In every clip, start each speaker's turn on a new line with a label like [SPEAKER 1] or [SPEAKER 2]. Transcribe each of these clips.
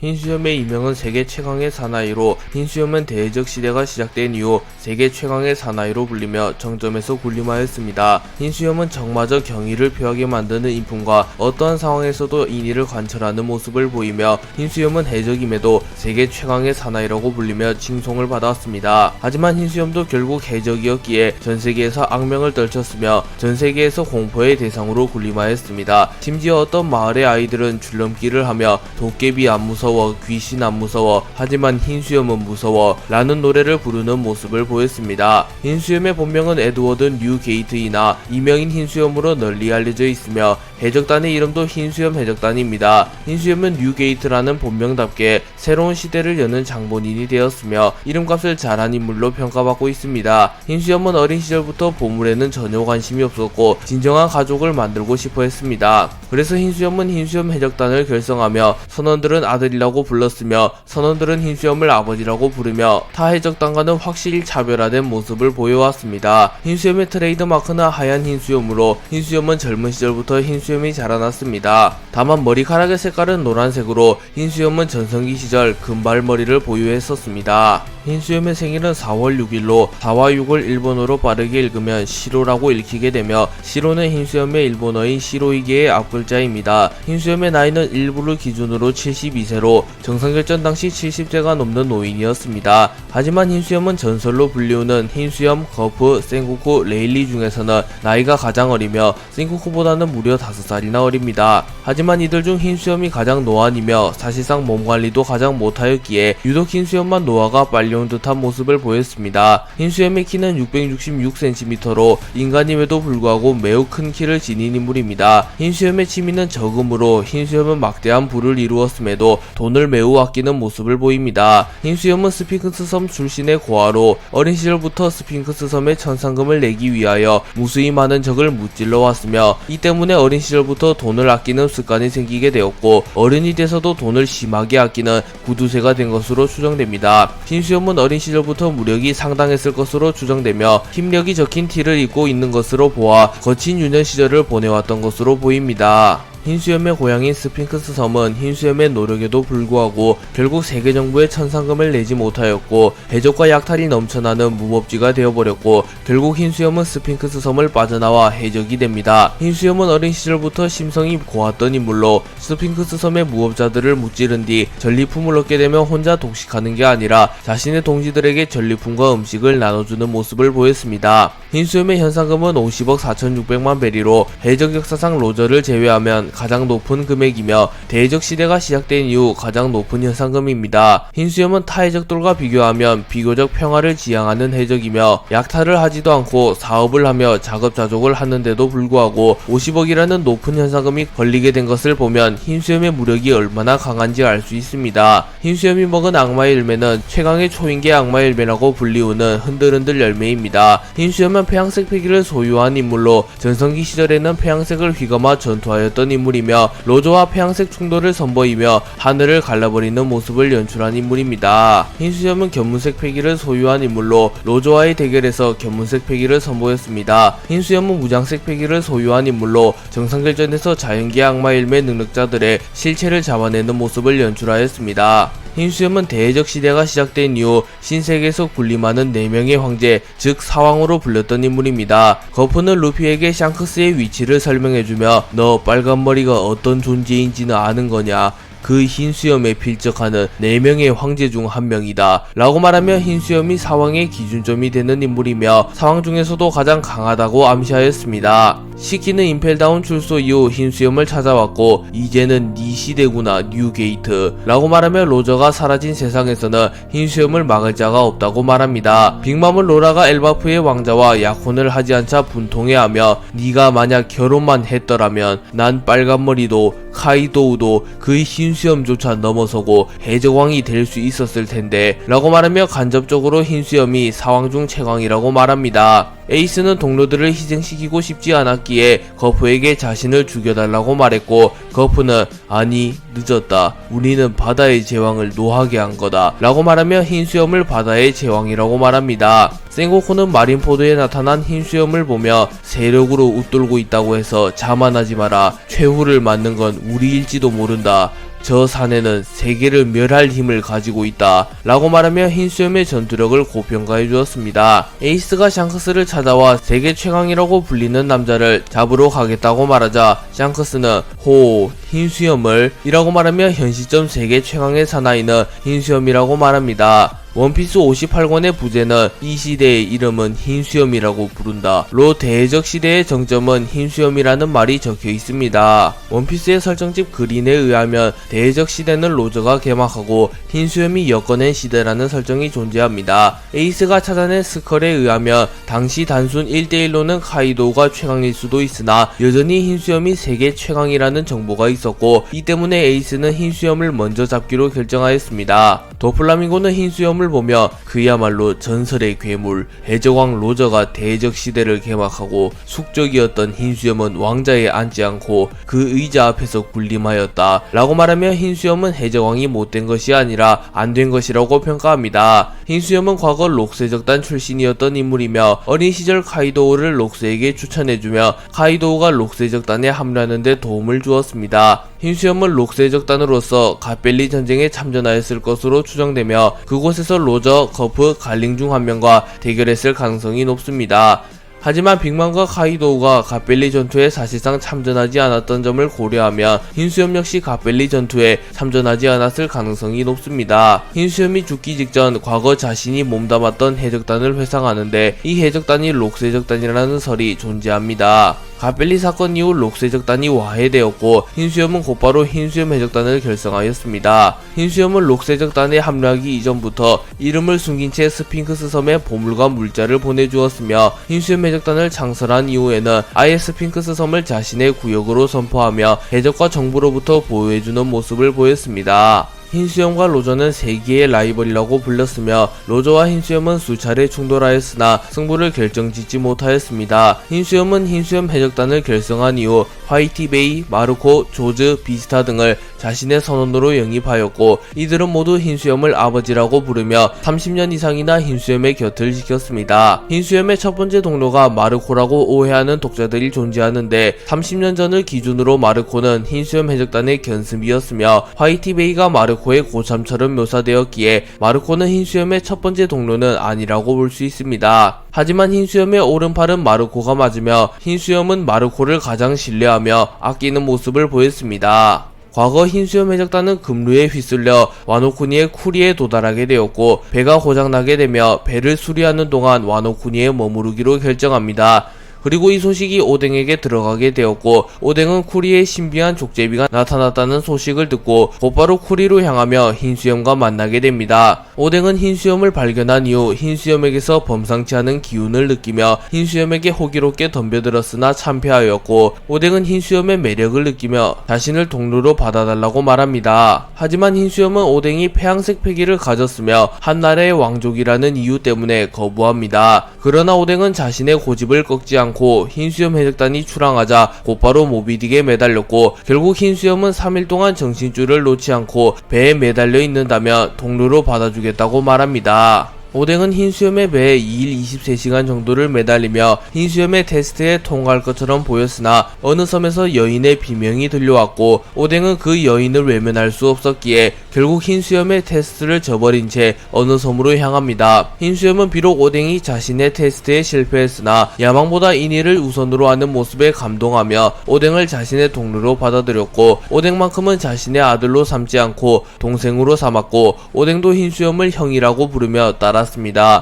[SPEAKER 1] 흰수염의 이명은 세계 최강의 사나이로 흰수염은 대해적 시대가 시작된 이후 세계 최강의 사나이로 불리며 정점에서 군림하였습니다. 흰수염은 적마저 경의를 표하게 만드는 인품과 어떠한 상황에서도 인의를 관철하는 모습을 보이며 흰수염은 해적임에도 세계 최강의 사나이라고 불리며 칭송을 받았습니다. 하지만 흰수염도 결국 해적이었기에 전세계에서 악명을 떨쳤으며 전세계에서 공포의 대상으로 군림하였습니다. 심지어 어떤 마을의 아이들은 줄넘기를 하며 도깨비 안 무서워, 귀신 안 무서워, 하지만 흰수염은 무서워 라는 노래를 부르는 모습을 보였습니다. 흰수염의 본명은 에드워드 뉴게이트이나 이명인 흰수염으로 널리 알려져 있으며 해적단의 이름도 흰수염 해적단입니다. 흰수염은 뉴게이트라는 본명답게 새로운 시대를 여는 장본인이 되었으며 이름값을 잘한 인물로 평가받고 있습니다. 흰수염은 어린 시절부터 보물에는 전혀 관심이 없었고 진정한 가족을 만들고 싶어 했습니다. 그래서 흰수염은 흰수염 해적단을 결성하며 선원들은 아들이라고 불렀으며 선원들은 흰수염을 아버지라고 부르며 타 해적단과는 확실히 차별화된 모습을 보여왔습니다. 흰수염의 트레이드 마크는 하얀 흰수염으로 흰수염은 젊은 시절부터 흰수염이 자라났습니다. 다만 머리카락의 색깔은 노란색으로 흰수염은 전성기 시절 금발머리를 보유했었습니다. 흰수염의 생일은 4월 6일로 4와 6을 일본어로 빠르게 읽으면 시로라고 읽히게 되며 시로는 흰수염의 일본어인 시로이게의 앞글자입니다. 흰수염의 나이는 일부를 기준으로 72세로 정상결전 당시 70세가 넘는 노인이었습니다. 하지만 흰수염은 전설로 불리우는 흰수염, 거프, 생쿠쿠, 레일리 중에서는 나이가 가장 어리며 생쿠쿠보다는 무려 5살이나 어립니다. 하지만 이들 중 흰수염이 가장 노안이며 사실상 몸관리도 가장 못하였기에 유독 흰수염만 노화가 빨리 온 듯한 모습을 보였습니다. 흰수염의 키는 666cm로 인간임에도 불구하고 매우 큰 키를 지닌 인물입니다. 흰수염의 취미는 저금으로 흰수염은 막대한 부를 이루었음에도 돈을 매우 아끼는 모습을 보입니다. 흰수염은 스핑크스 섬 출신의 고아로 어린 시절부터 스핑크스 섬에 천상금을 내기 위하여 무수히 많은 적을 무찔러 왔으며 이 때문에 어린 시절부터 돈을 아끼는 습관이 생기게 되었고 어른이 돼서도 돈을 심하게 아끼는 구두쇠가 된 것으로 추정됩니다. 흰수염은 어린 시절부터 무력이 상당했을 것으로 추정되며 힘력이 적힌 티를 입고 있는 것으로 보아 거친 유년 시절을 보내왔던 것으로 보입니다. 흰수염의 고향인 스핑크스 섬은 흰수염의 노력에도 불구하고 결국 세계 정부의 천상금을 내지 못하였고 해적과 약탈이 넘쳐나는 무법지가 되어버렸고 결국 흰수염은 스핑크스 섬을 빠져나와 해적이 됩니다. 흰수염은 어린 시절부터 심성이 고왔던 인물로 스핑크스 섬의 무법자들을 무찌른 뒤 전리품을 얻게 되면 혼자 독식하는 게 아니라 자신의 동지들에게 전리품과 음식을 나눠주는 모습을 보였습니다. 흰수염의 현상금은 50억 4,600만 베리로 해적 역사상 로저를 제외하면 가장 높은 금액이며 대해적 시대가 시작된 이후 가장 높은 현상금입니다. 흰수염은 타 해적들과 비교하면 비교적 평화를 지향하는 해적이며 약탈을 하지도 않고 사업을 하며 자급자족을 하는데도 불구하고 50억이라는 높은 현상금이 걸리게 된 것을 보면 흰수염의 무력이 얼마나 강한지 알 수 있습니다. 흰수염이 먹은 악마의 열매는 최강의 초인계 악마의 열매라고 불리우는 흔들흔들 열매입니다. 흰수염은 폐양색 패기를 소유한 인물로 전성기 시절에는 폐양색을 휘감아 전투하였던 인물이며 로저와 폐양색 충돌을 선보이며 하늘을 갈라버리는 모습을 연출한 인물입니다. 흰수염은 견문색 패기를 소유한 인물로 로저와의 대결에서 견문색 패기를 선보였습니다. 흰수염은 무장색 패기를 소유한 인물로 정상결전에서 자연계 악마 열매 능력자들의 실체를 잡아내는 모습을 연출하였습니다. 흰수염은 대해적 시대가 시작된 이후 신세계에서 군림하는 4명의 황제, 즉 사왕으로 불렸던 인물입니다. 거프는 루피에게 샹크스의 위치를 설명해주며 너 빨간머리가 어떤 존재인지는 아는 거냐? 그 흰수염에 필적하는 4명의 황제 중 한 명이다 라고 말하며 흰수염이 사왕의 기준점이 되는 인물이며 사왕 중에서도 가장 강하다고 암시하였습니다. 시키는 임펠다운 출소 이후 흰수염을 찾아왔고 이제는 네 시대구나 뉴게이트 라고 말하며 로저가 사라진 세상에서는 흰수염을 막을 자가 없다고 말합니다. 빅맘은 로라가 엘바프의 왕자와 약혼을 하지 않자 분통해하며 네가 만약 결혼만 했더라면 난 빨간머리도 카이도우도 그의 흰수염조차 넘어서고 해적왕이 될 수 있었을 텐데 라고 말하며 간접적으로 흰수염이 사왕 중 최강이라고 말합니다. 에이스는 동료들을 희생시키고 싶지 않았기에 거프에게 자신을 죽여달라고 말했고 거프는 아니 늦었다. 우리는 바다의 제왕을 노하게 한 거다 라고 말하며 흰수염을 바다의 제왕이라고 말합니다. 생고쿠는 마린포드에 나타난 흰수염을 보며 세력으로 웃돌고 있다고 해서 자만하지 마라. 최후를 맞는 건 우리일지도 모른다. 저 사내는 세계를 멸할 힘을 가지고 있다 라고 말하며 흰수염의 전투력을 고평가해 주었습니다. 에이스가 샹크스를 찾아와 세계 최강이라고 불리는 남자를 잡으러 가겠다고 말하자 샹크스는 호 흰수염을 이라고 말하며 현 시점 세계 최강의 사나이는 흰수염이라고 말합니다. 원피스 58권의 부제는 이 시대의 이름은 흰수염이라고 부른다. 로 대해적 시대의 정점은 흰수염이라는 말이 적혀 있습니다. 원피스의 설정집 그린에 의하면 대해적 시대는 로저가 개막하고 흰수염이 엮어낸 시대라는 설정이 존재합니다. 에이스가 찾아낸 스컬에 의하면 당시 단순 1대1로는 카이도우가 최강일 수도 있으나 여전히 흰수염이 세계 최강이라는 정보가 있었고 이 때문에 에이스는 흰수염을 먼저 잡기로 결정하였습니다. 도플라밍고는 흰수염을 보며 그야말로 전설의 괴물 해적왕 로저가 대적 시대를 개막하고 숙적이었던 흰수염은 왕자에 앉지 않고 그 의자 앞에서 군림하였다 라고 말하며 흰수염은 해적왕이 못된 것이 아니라 안된 것이라고 평가합니다. 흰수염은 과거 록스해적단 출신이었던 인물이며 어린 시절 카이도우를 록스에게 추천해주며 카이도우가 록스해적단에 합류하는 데 도움을 주었습니다. 흰수염은 록스해적단으로서 갓벨리 전쟁에 참전하였을 것으로 추정되며 그곳에서 로저, 거프, 갈링 중 한 명과 대결했을 가능성이 높습니다. 하지만 빅맘과 카이도우가 갓벨리 전투에 사실상 참전하지 않았던 점을 고려하면 흰수염 역시 갓벨리 전투에 참전하지 않았을 가능성이 높습니다. 흰수염이 죽기 직전 과거 자신이 몸담았던 해적단을 회상하는데 이 해적단이 록스해적단이라는 설이 존재합니다. 갓벨리 사건 이후 록스해적단이 와해되었고 흰수염은 곧바로 흰수염 해적단을 결성하였습니다. 흰수염은 록스해적단에 합류하기 이전부터 이름을 숨긴 채 스핑크스 섬에 보물과 물자를 보내주었으며 흰수염 해적단을 창설한 이후에는 아예 스핑크스 섬을 자신의 구역으로 선포하며 해적과 정부로부터 보호해주는 모습을 보였습니다. 흰수염과 로저는 세기의 라이벌이라고 불렸으며 로저와 흰수염은 수차례 충돌하였으나 승부를 결정짓지 못하였습니다. 흰수염은 흰수염 해적단을 결성한 이후 화이티베이, 마르코, 조즈, 비스타 등을 자신의 선원으로 영입하였고 이들은 모두 흰수염을 아버지라고 부르며 30년 이상이나 흰수염의 곁을 지켰습니다. 흰수염의 첫 번째 동료가 마르코라고 오해하는 독자들이 존재하는데 30년 전을 기준으로 마르코는 흰수염 해적단의 견습이었으며 화이티베이가 마르코의 고참처럼 묘사되었기에 마르코는 흰수염의 첫 번째 동료는 아니라고 볼 수 있습니다. 하지만 흰수염의 오른팔은 마르코가 맞으며 흰수염은 마르코를 가장 신뢰하며 아끼는 모습을 보였습니다. 과거 흰수염 해적단은 급류에 휩쓸려 와노쿠니의 쿠리에 도달하게 되었고 배가 고장나게 되며 배를 수리하는 동안 와노쿠니에 머무르기로 결정합니다. 그리고 이 소식이 오뎅에게 들어가게 되었고 오뎅은 쿠리의 신비한 족제비가 나타났다는 소식을 듣고 곧바로 쿠리로 향하며 흰수염과 만나게 됩니다. 오뎅은 흰수염을 발견한 이후 흰수염에게서 범상치 않은 기운을 느끼며 흰수염에게 호기롭게 덤벼들었으나 참패하였고 오뎅은 흰수염의 매력을 느끼며 자신을 동료로 받아달라고 말합니다. 하지만 흰수염은 오뎅이 폐양색 패기를 가졌으며 한나라의 왕족이라는 이유 때문에 거부합니다. 그러나 오뎅은 자신의 고집을 꺾지 않고 흰수염 해적단이 출항하자 곧바로 모비딕에 매달렸고 결국 흰수염은 3일 동안 정신줄을 놓지 않고 배에 매달려 있는다며 동료로 받아주겠다고 말합니다. 오뎅은 흰수염의 배에 2일 23시간 정도를 매달리며 흰수염의 테스트에 통과할 것처럼 보였으나 어느 섬에서 여인의 비명이 들려왔고 오뎅은 그 여인을 외면할 수 없었기에 결국 흰수염의 테스트를 저버린 채 어느 섬으로 향합니다. 흰수염은 비록 오뎅이 자신의 테스트에 실패했으나 야망보다 인의를 우선으로 하는 모습에 감동하며 오뎅을 자신의 동료로 받아들였고 오뎅만큼은 자신의 아들로 삼지 않고 동생으로 삼았고 오뎅도 흰수염을 형이라고 부르며 따랐습니다.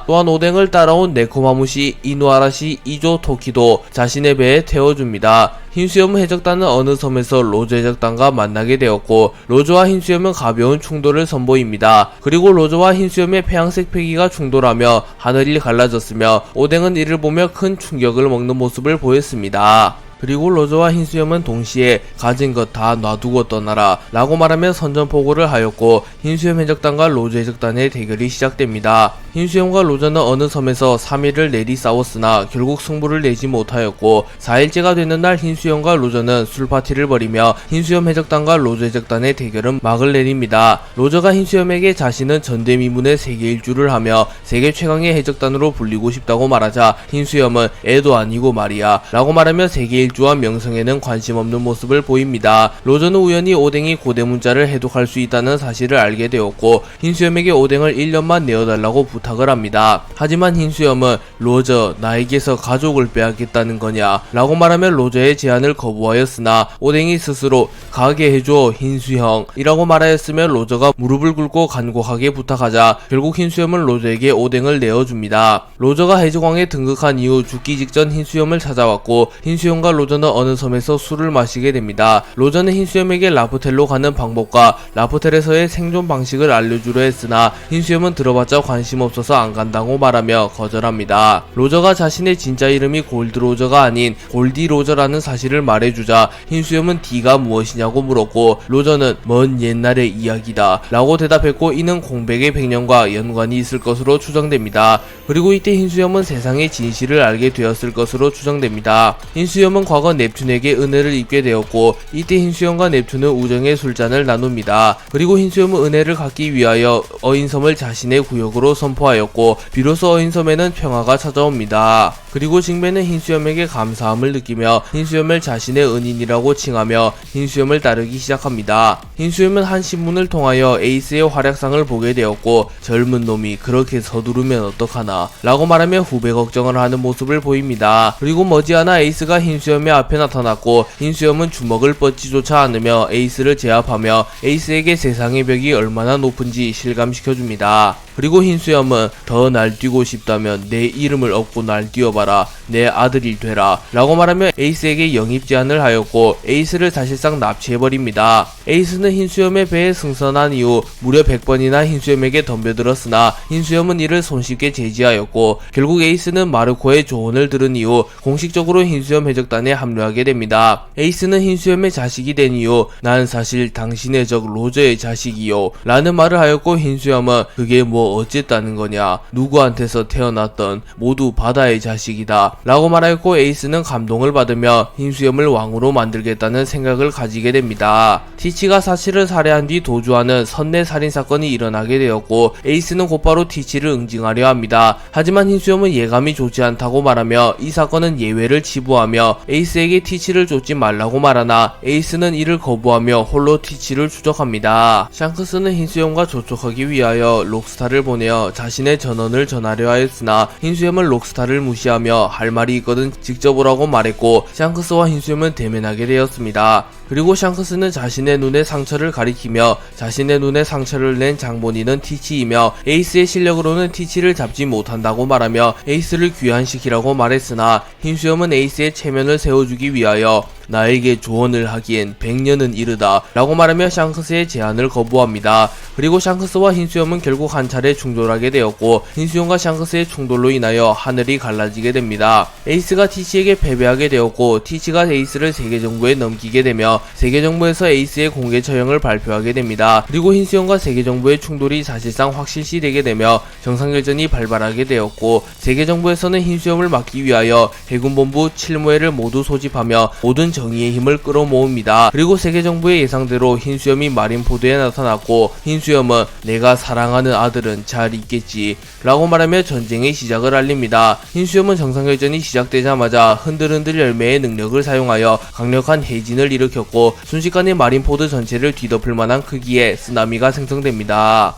[SPEAKER 1] 또한 오뎅을 따라온 네코마무시, 이누아라시, 이조 토키도 자신의 배에 태워줍니다. 흰수염 해적단은 어느 섬에서 로저 해적단과 만나게 되었고 로저와 흰수염은 가벼운 충돌을 선보입니다. 그리고 로저와 흰수염의 폐양색 패기가 충돌하며 하늘이 갈라졌으며 오뎅은 이를 보며 큰 충격을 먹는 모습을 보였습니다. 그리고 로저와 흰수염은 동시에 가진 것 다 놔두고 떠나라 라고 말하며 선전포고를 하였고 흰수염 해적단과 로저 해적단의 대결이 시작됩니다. 흰수염과 로저는 어느 섬에서 3일을 내리 싸웠으나 결국 승부를 내지 못하였고 4일째가 되는 날 흰수염과 로저는 술파티를 벌이며 흰수염 해적단과 로저 해적단의 대결은 막을 내립니다. 로저가 흰수염에게 자신은 전대미문의 세계 일주를 하며 세계 최강의 해적단으로 불리고 싶다고 말하자 흰수염은 애도 아니고 말이야 라고 말하며 세계 일주와 명성에는 관심 없는 모습을 보입니다. 로저는 우연히 오뎅이 고대문자를 해독할 수 있다는 사실을 알게 되었고 흰수염에게 오뎅을 1년만 내어달라고 부탁을 합니다. 하지만 흰수염은 로저 나에게서 가족을 빼앗겠다는 거냐 라고 말하며 로저의 제안을 거부하였으나 오뎅이 스스로 가게 해줘 흰수형 이라고 말하였으며 로저가 무릎을 꿇고 간곡하게 부탁하자 결국 흰수염은 로저에게 오뎅을 내어줍니다. 로저가 해적왕에 등극한 이후 죽기 직전 흰수염을 찾아왔고 흰수염과 로저는 어느 섬에서 술을 마시게 됩니다. 로저는 흰수염에게 라프텔로 가는 방법과 라프텔에서의 생존 방식을 알려주려 했으나 흰수염은 들어봤자 관심 없어서 안 간다고 말하며 거절합니다. 로저가 자신의 진짜 이름이 골드 로저가 아닌 골디 로저라는 사실을 말해주자 흰수염은 D가 무엇이냐고 물었고 로저는 먼 옛날의 이야기다 라고 대답했고 이는 공백의 100년과 연관이 있을 것으로 추정됩니다. 그리고 이때 흰수염은 세상의 진실을 알게 되었을 것으로 추정됩니다. 흰수염은 과거 넵튠에게 은혜를 입게 되었고 이때 흰수염과 넵튠은 우정의 술잔을 나눕니다. 그리고 흰수염은 은혜를 갚기 위하여 어인섬을 자신의 구역으로 선포하였고 비로소 어인섬에는 평화가 찾아옵니다. 그리고 징배는 흰수염에게 감사함을 느끼며 흰수염을 자신의 은인이라고 칭하며 흰수염을 따르기 시작합니다. 흰수염은 한 신문을 통하여 에이스의 활약상을 보게 되었고 젊은 놈이 그렇게 서두르면 어떡하나 라고 말하며 후배 걱정을 하는 모습을 보입니다. 그리고 머지않아 에이스가 흰수염의 앞에 나타났고 흰수염은 주먹을 뻗지조차 않으며 에이스를 제압하며 에이스에게 세상의 벽이 얼마나 높은지 실감시켜줍니다. 그리고 흰수염은 더 날뛰고 싶다면 내 이름을 얻고 날뛰어봐라 내 아들이 되라 라고 말하며 에이스에게 영입 제안을 하였고 에이스를 사실상 납치해버립니다. 에이스는 흰수염의 배에 승선한 이후 무려 100번이나 흰수염에게 덤벼들었으나 흰수염은 이를 손쉽게 제지하였고 결국 에이스는 마르코의 조언을 들은 이후 공식적으로 흰수염 해적단에 합류하게 됩니다. 에이스는 흰수염의 자식이 된 이후 난 사실 당신의 적 로저의 자식이요 라는 말을 하였고 흰수염은 그게 뭐 어쨌다는 거냐 누구한테서 태어났던 모두 바다의 자식이다 라고 말하였고 에이스는 감동을 받으며 흰수염을 왕으로 만들겠다는 생각을 가지게 됩니다. 티치가 사치를 살해한 뒤 도주하는 선내 살인사건이 일어나게 되었고 에이스는 곧바로 티치를 응징하려 합니다. 하지만 흰수염은 예감이 좋지 않다고 말하며 이 사건은 예외를 치부하며 에이스에게 티치를 쫓지 말라고 말하나 에이스는 이를 거부하며 홀로 티치를 추적합니다. 샹크스는 흰수염과 조촉하기 위하여 록스타를 보내어 자신의 전언을 전하려 하였으나 흰수염은 록스타를 무시하며 할 말이 있거든 직접 오라고 말했고 샹크스와 흰수염은 대면하게 되었습니다. 그리고 샹크스는 자신의 눈에 상처를 가리키며 자신의 눈에 상처를 낸 장본인은 티치이며 에이스의 실력으로는 티치를 잡지 못한다고 말하며 에이스를 귀환시키라고 말했으나 흰수염은 에이스의 체면을 세워주기 위하여 나에게 조언을 하기엔 100년은 이르다 라고 말하며 샹크스의 제안을 거부합니다. 그리고 샹크스와 흰수염은 결국 한 차례 충돌하게 되었고 흰수염과 샹크스의 충돌로 인하여 하늘이 갈라지게 됩니다. 에이스가 티치에게 패배하게 되었고 티치가 에이스를 세계정부에 넘기게 되며 세계정부에서 에이스의 공개 처형을 발표하게 됩니다. 그리고 흰수염과 세계정부의 충돌이 사실상 확실시되게 되며 정상결전이 발발하게 되었고 세계정부에서는 흰수염을 막기 위하여 해군본부 7무회를 모두 소집하며 모든 정의의 힘을 끌어모읍니다. 그리고 세계정부의 예상대로 흰수염이 마린포드에 나타났고 흰수염은 내가 사랑하는 아들은 잘 있겠지 라고 말하며 전쟁의 시작을 알립니다. 흰수염은 정상결전이 시작되자마자 흔들흔들 열매의 능력을 사용하여 강력한 해진을 일으켰고 순식간에 마린포드 전체를 뒤덮을 만한 크기의 쓰나미가 생성됩니다.